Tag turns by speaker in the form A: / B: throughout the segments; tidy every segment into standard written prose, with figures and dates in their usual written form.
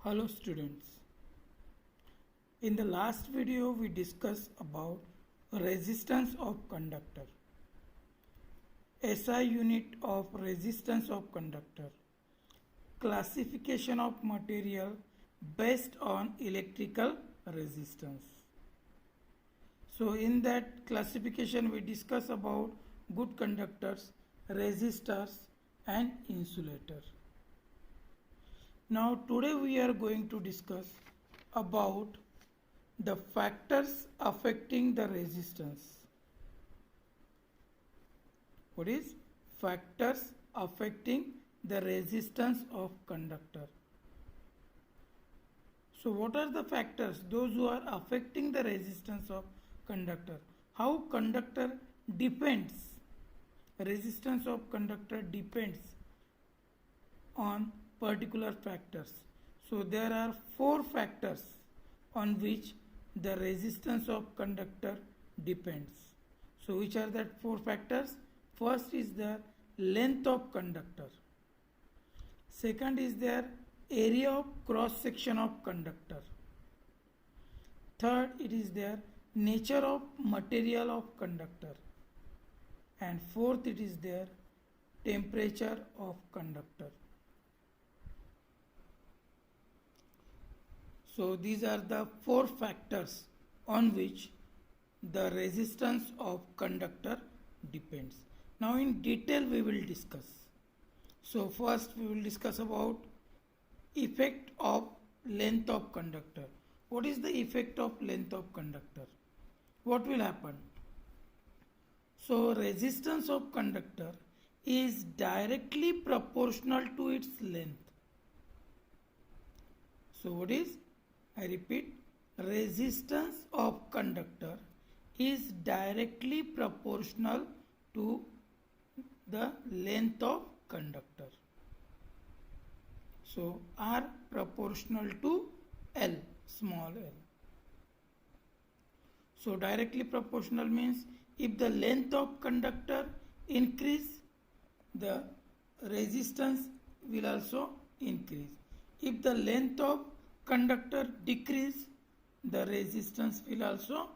A: Hello students. In the last video we discussed about resistance of conductor. SI unit of resistance of conductor. Classification of material based on electrical resistance. So in that classification we discuss about good conductors, resistors and insulator. Now today we are going to discuss about the factors affecting the resistance. What is factors affecting the resistance of conductor? So what are the factors those who are affecting the resistance of conductor? How conductor depends, resistance of conductor depends on particular factors. So there are 4 factors on which the resistance of conductor depends. So which are that 4 factors? First is the length of conductor. Second is their area of cross section of conductor. Third, it is their nature of material of conductor. And fourth, it is their temperature of conductor. So these are the 4 factors on which the resistance of conductor depends. Now in detail we will discuss. So first we will discuss about effect of length of conductor. What is the effect of length of conductor? What will happen? So resistance of conductor is directly proportional to its length. So what is? I repeat, resistance of conductor is directly proportional to the length of conductor. So R proportional to L, small l. So directly proportional means if the length of conductor increase, the resistance will also increase. If the length of conductor decrease, the resistance will also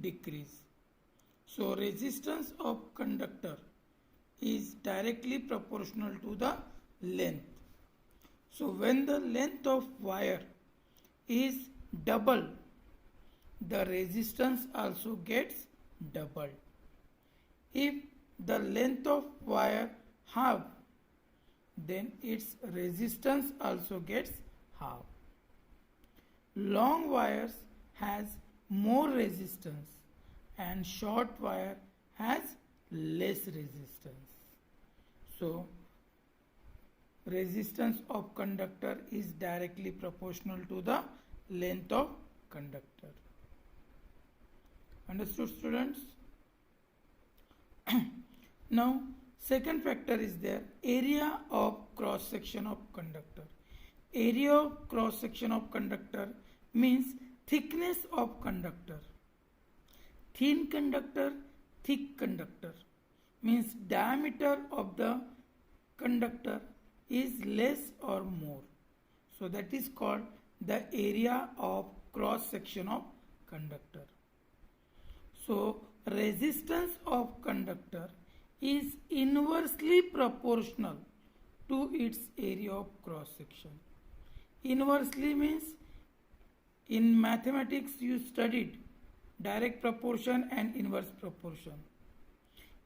A: decrease. So resistance of conductor is directly proportional to the length. So when the length of wire is double, the resistance also gets doubled. If the length of wire half, then its resistance also gets half. Long wires has more resistance and short wire has less resistance. So resistance of conductor is directly proportional to the length of conductor. Understood, students? Now second factor is there, area of cross section of conductor. Area of cross section of conductor means thickness of conductor. Thin conductor, thick conductor means diameter of the conductor is less or more. So that is called the area of cross section of conductor. So resistance of conductor is inversely proportional to its area of cross section. Inversely means in mathematics you studied direct proportion and inverse proportion.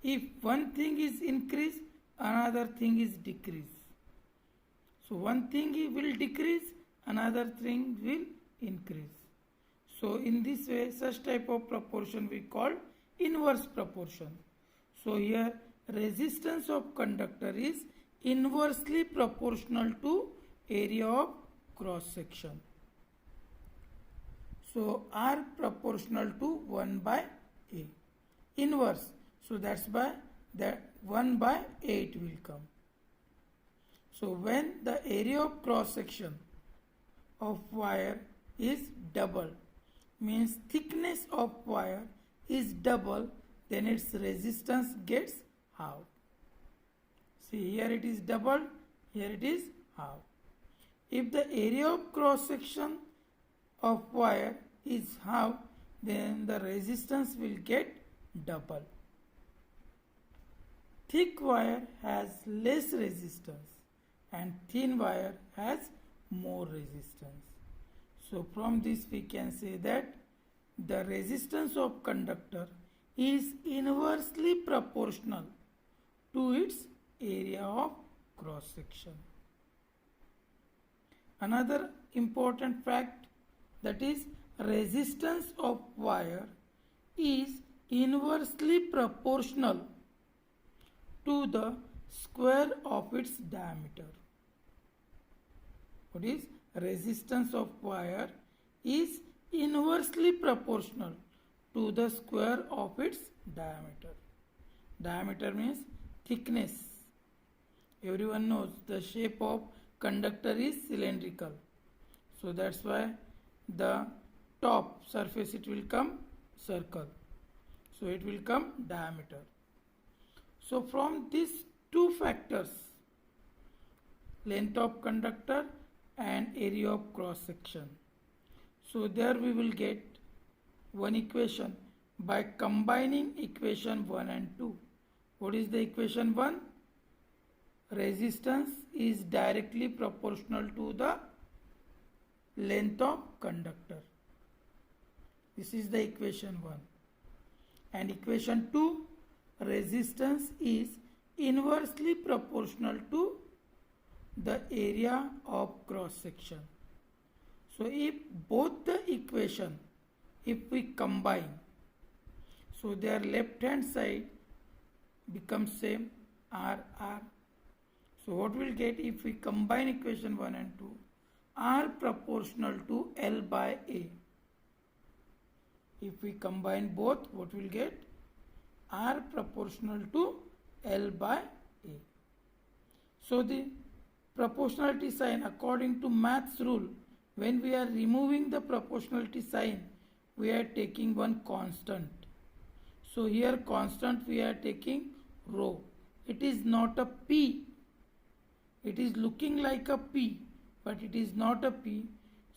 A: If one thing is increase, another thing is decrease. So one thing will decrease, another thing will increase. So in this way, such type of proportion we call inverse proportion. So here resistance of conductor is inversely proportional to area of cross section. So R proportional to 1 by A. Inverse. So that's by that 1 by A it will come. So when the area of cross section of wire is double, means thickness of wire is double, then its resistance gets half. See, here it is double, here it is half. If the area of cross section of wire is half, then the resistance will get double. Thick wire has less resistance and thin wire has more resistance. So from this we can say that the resistance of conductor is inversely proportional to its area of cross section. Another important fact, that is resistance of wire is inversely proportional to the square of its diameter. What is resistance of wire is inversely proportional to the square of its diameter. Diameter means thickness. Everyone knows the shape of conductor is cylindrical. So that's why the top surface it will come circle. So it will come diameter. So from these two factors, length of conductor and area of cross section, so there we will get one equation by combining equation 1 and 2. What is the equation 1? Resistance is directly proportional to the length of conductor. This is the equation 1. And equation 2, resistance is inversely proportional to the area of cross section. So if both the equation, if we combine, so their left hand side becomes same, R. So what we'll get if we combine equation 1 and 2? R proportional to L by A. If we combine both, what we'll get? R proportional to L by A. So the proportionality sign, according to maths rule, when we are removing the proportionality sign, we are taking one constant. So here constant we are taking rho. It is not a P. It is looking like a P, but it is not a P.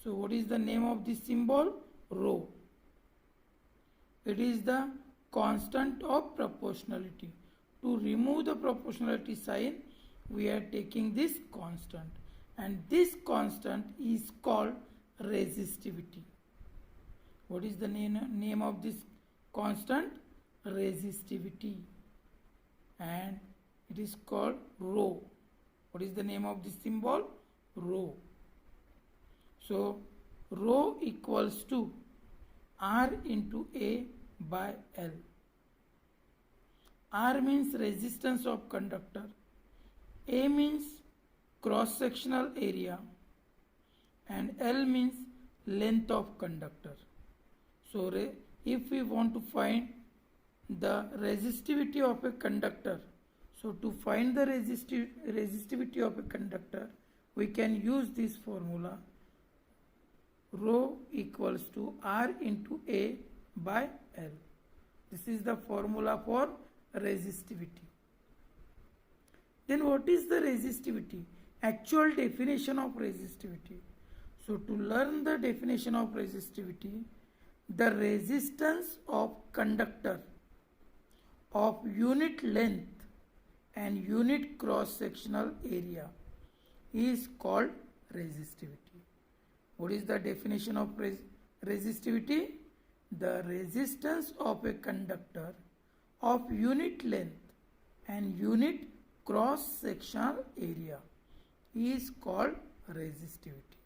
A: So what is the name of this symbol? Rho. It is the constant of proportionality. To remove the proportionality sign, we are taking this constant. And this constant is called resistivity. What is the name of this constant? Resistivity. And it is called rho. What is the name of this symbol? Rho. So rho equals to R into A by L. R means resistance of conductor. A means cross-sectional area. And L means length of conductor. So if we want to find the resistivity of a conductor, so to find the resistivity of a conductor, we can use this formula. Rho equals to R into A by L. This is the formula for resistivity. Then what is the resistivity? Actual definition of resistivity. So to learn the definition of resistivity, the resistance of conductor of unit length and unit cross-sectional area is called resistivity. What is the definition of resistivity? The resistance of a conductor of unit length and unit cross-sectional area is called resistivity.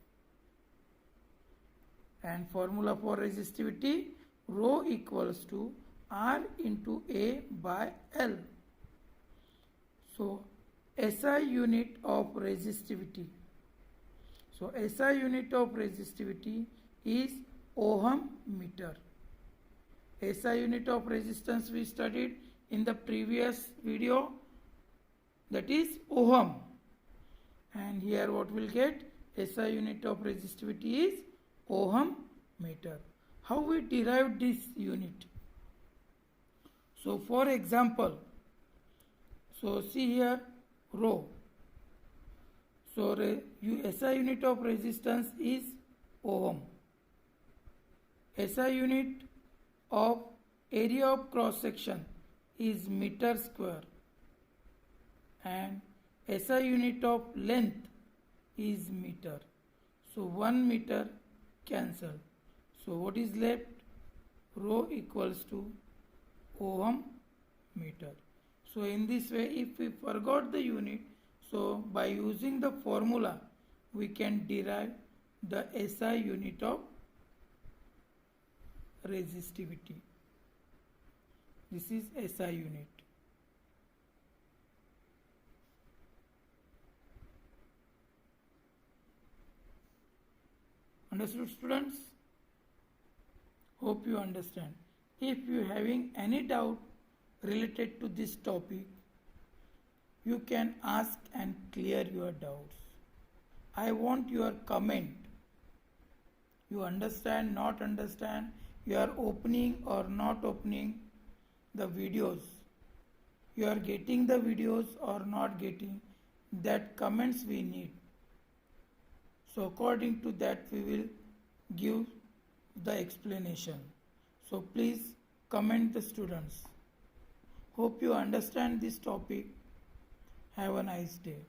A: And formula for resistivity, rho equals to R into A by L. So SI unit of resistivity. So SI unit of resistivity is ohm meter. SI unit of resistance we studied in the previous video, that is ohm. And here what we'll get? SI unit of resistivity is ohm meter. How we derived this unit? So for example, so see here rho. So SI unit of resistance is ohm. SI unit of area of cross section is meter square, and SI unit of length is meter. So 1 meter cancel. So what is left? Rho equals to ohm meter. So in this way, if we forgot the unit, so by using the formula we can derive the SI unit of resistivity. This is SI unit. Understood, students? Hope you understand. If you having any doubt related to this topic, you can ask and clear your doubts. I want your comment. You understand, not understand, you are opening or not opening the videos. You are getting the videos or not getting, that comments we need. So according to that we will give the explanation. So please comment the students. Hope you understand this topic. Have a nice day.